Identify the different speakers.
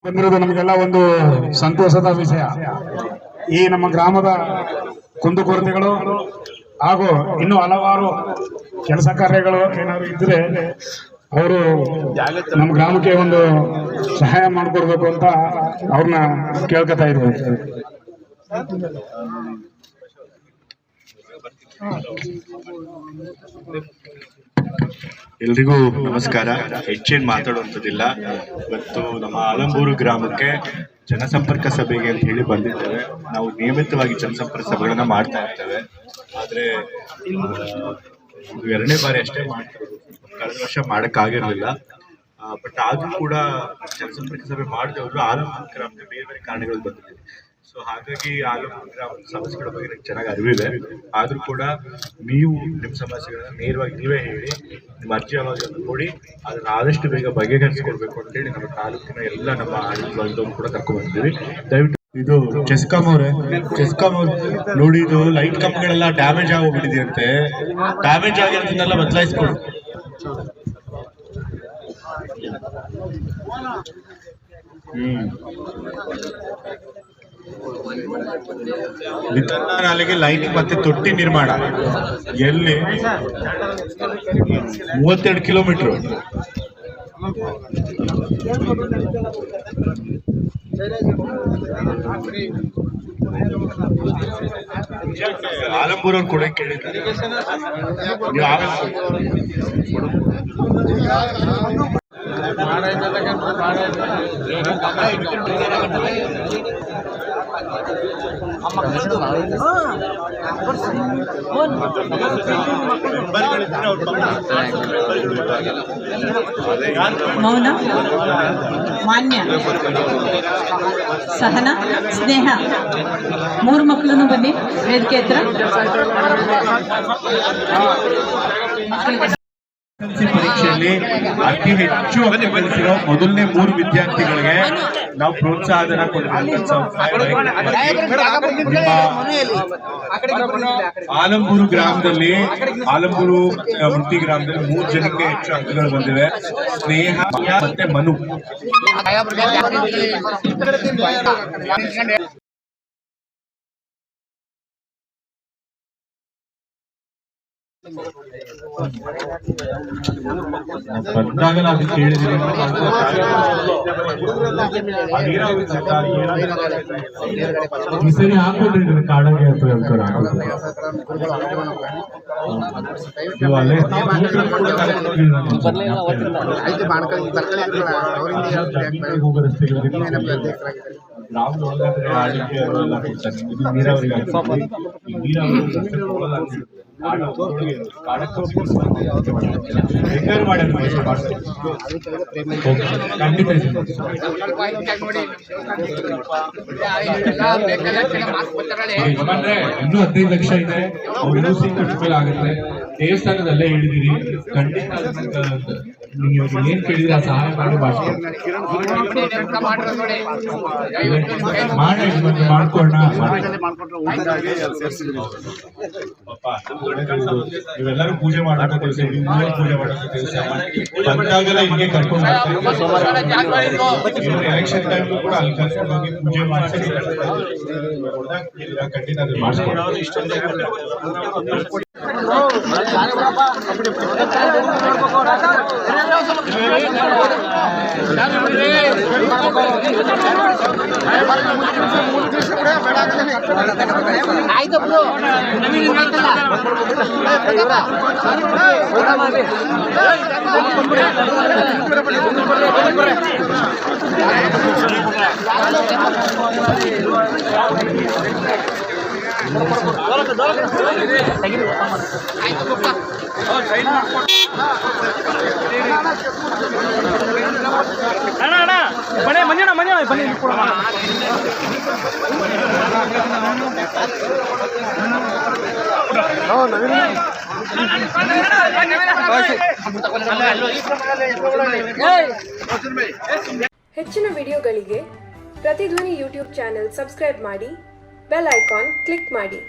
Speaker 1: ಬಂದಿರೋದು ನಮಗೆಲ್ಲ ಒಂದು ಸಂತೋಷದ ವಿಷಯ. ಈ ನಮ್ಮ ಗ್ರಾಮದ ಕುಂದುಕೊರತೆಗಳು ಹಾಗೂ ಇನ್ನೂ ಹಲವಾರು ಕೆಲಸ ಕಾರ್ಯಗಳು ಏನಾದ್ರು ಇದ್ರೆ ಅವರು ನಮ್ಮ ಗ್ರಾಮಕ್ಕೆ ಒಂದು ಸಹಾಯ ಮಾಡಿಕೊಡ್ಬೇಕು ಅಂತ ಅವ್ರನ್ನ ಕೇಳ್ಕೊತಾ ಇದ್ವಿ.
Speaker 2: ಎಲ್ರಿಗೂ ನಮಸ್ಕಾರ. ಹೆಚ್ಚೇನು ಮಾತಾಡುವಂಥದ್ದಿಲ್ಲ. ಇವತ್ತು ನಮ್ಮ ಆಲಂಬೂರು ಗ್ರಾಮಕ್ಕೆ ಜನಸಂಪರ್ಕ ಸಭೆಗೆ ಅಂತ ಹೇಳಿ ಬಂದಿದ್ದೇವೆ. ನಾವು ನಿಯಮಿತವಾಗಿ ಜನಸಂಪರ್ಕ ಸಭೆಗಳನ್ನ ಮಾಡ್ತಾ ಇರ್ತೇವೆ. ಆದರೆ ಎರಡನೇ ಬಾರಿ ಅಷ್ಟೇ ಮಾಡ್ತಿರೋದು. ಕಳೆದ ವರ್ಷ ಮಾಡೋಕ್ಕಾಗಿರಲಿಲ್ಲ. ಬಟ್ ಆದರೂ ಕೂಡ ಜನಸಂಪರ್ಕ ಸಭೆ ಮಾಡಿದವರು ಆಲಂಬೂರು ಗ್ರಾಮಕ್ಕೆ ಬೇರೆ ಬೇರೆ ಕಾರಣಗಳು ಬಂದಿದೆ. ಸೊ ಹಾಗಾಗಿ ಆಲಂಬೂರು ಗ್ರಾಮದ ಸಮಸ್ಯೆಗಳ ಬಗ್ಗೆ ನನಗೆ ಚೆನ್ನಾಗಿ ಅರಿವಿದೆ. ಆದರೂ ಕೂಡ ನೀವು ನಿಮ್ಮ ಸಮಸ್ಯೆಗಳನ್ನ ನೇರವಾಗಿ ನೀವೇ ಹೇಳಿ, ನಿಮ್ಮ ಅರ್ಜಿ ಅವಾಜನ್ನು ಕೊಡಿ, ಅದನ್ನು ಆದಷ್ಟು ಬೇಗ ಬಗೆಹರಿಸ್ಕೊಡ್ಬೇಕು ಅಂತೇಳಿ ನಮ್ಮ ತಾಲೂಕಿನ ಎಲ್ಲ ನಮ್ಮ ಆಡಳಿತದವರು ಕೂಡ ಕರ್ಕೊಂಡು ಬಂದಿದ್ದೀವಿ. ದಯವಿಟ್ಟು ಇದು ಚೆಸ್ಕಾಂ ಅವರೇ, ಚೆಸ್ಕಾಂ ಅವ್ರು ನೋಡಿ, ಇದು ಲೈಟ್ ಕಂಬಗಳೆಲ್ಲ ಡ್ಯಾಮೇಜ್ ಆಗೋಗ್ಬಿಟ್ಟಿದೆಯಂತೆ. ಡ್ಯಾಮೇಜ್ ಆಗಿರೋದನ್ನೆಲ್ಲ ಬದಲಾಯಿಸ್ಕೊಡಿ. ವಿತರಣಾ ನಾಲೆಗೆ ಲೈನಿಂಗ್ ಮತ್ತೆ ತೊಟ್ಟಿ ನಿರ್ಮಾಣ ಎಲ್ಲಿ 32 ಕಿಲೋಮೀಟರ್. ಆಲಂಬೂರವ್ರು ಕೂಡ ಕೇಳಿದ್ದಾರೆ.
Speaker 3: ಮೌನ, ಮಾನ್ಯ, ಸಹನ, ಸ್ನೇಹ, ಮೂರು ಮಕ್ಕಳನ್ನು ಬನ್ನಿ ವೇದಿಕೆ ಹತ್ರ.
Speaker 2: ಪರೀಕ್ಷೆಯಲ್ಲಿ ಅತಿ ಹೆಚ್ಚು ಅಂಕ ಗಳಿಸಿರೋ ಮೊದಲನೇ 3 ವಿದ್ಯಾರ್ಥಿಗಳಿಗೆ ನಾವು ಪ್ರೋತ್ಸಾಹಧನ ಕೊಡಬೇಕು. ಆಲಂಬೂರು ಗ್ರಾಮದಲ್ಲಿ, ಆಲಂಬೂರು ವೃತ್ತಿ ಗ್ರಾಮದಲ್ಲಿ 3 ಜನಕ್ಕೆ ಹೆಚ್ಚು ಅಂಕಗಳು ಬಂದಿವೆ. ಸ್ನೇಹ ಮತ್ತೆ ಮನು. ಬಂದಾಗ ನಾವು ಕೇಳಿದ್ದೀವಿ. ಈ ಸರಿ ಹಾಕೊಂಡಿದ್ರು ಕಾಡಾಗೆ ಅಂತ ಹೇಳ್ತಾರೆ. ಹೋಗೋ ರಸ್ತೆಗಳಲ್ಲಿ ಗ್ರಾಮದ ಒಳಗಾದ್ರೆ ಆಡಿಕೆ ಎಲ್ಲ ಕೊಡ್ತಾರೆ. ಇದು ನೀರಾವರಿಗೆ ಇನ್ನೂ 15 ಲಕ್ಷ ಇದೆ. ಅವ್ರು ಕಟ್ಮೇಲೆ ಆಗುತ್ತೆ. ದೇವಸ್ಥಾನದಲ್ಲೇ ಹೇಳಿದಿರಿ, ಖಂಡಿತ ನೀವು ಏನ್ ಕೇಳಿದ್ರೆ ಆ ಸಹಾಯ ಮಾಡಿ ಮಾಡ್ಕೊಳ್ಳೋಣ. ನೀವೆಲ್ಲರೂ ಪೂಜೆ ಮಾಡೋಕೆ ಕೆಲಸ, ಪೂಜೆ ಮಾಡೋಕೆ ಕೆಲಸ ಬಂದಾಗೆಲ್ಲ ಹಿಂಗೆ ಕರ್ಕೊಂಡು ಎಲೆಕ್ಷನ್ ಟೈಮ್ ಕೂಡ ಅಲ್ಲಿ ಕರ್ಕೊಂಡು ಹೋಗಿ ಪೂಜೆ ಮಾಡಿಸಿ ಖಂಡಿತ ಅದು ಮಾಡಿಸ್ಕೊಂಡು
Speaker 4: ಬನ್ನಿ ಮಂಜಣ್ಣ ಬನ್ನಿ
Speaker 5: ಹೆಚ್ಚಿನ ವಿಡಿಯೋಗಳಿಗೆ ಪ್ರತಿಧ್ವನಿ ಯೂಟ್ಯೂಬ್ ಚಾನೆಲ್ ಸಬ್ಸ್ಕ್ರೈಬ್ ಮಾಡಿ, ಬೆಲ್ ಐಕಾನ್ ಕ್ಲಿಕ್ ಮಾಡಿ.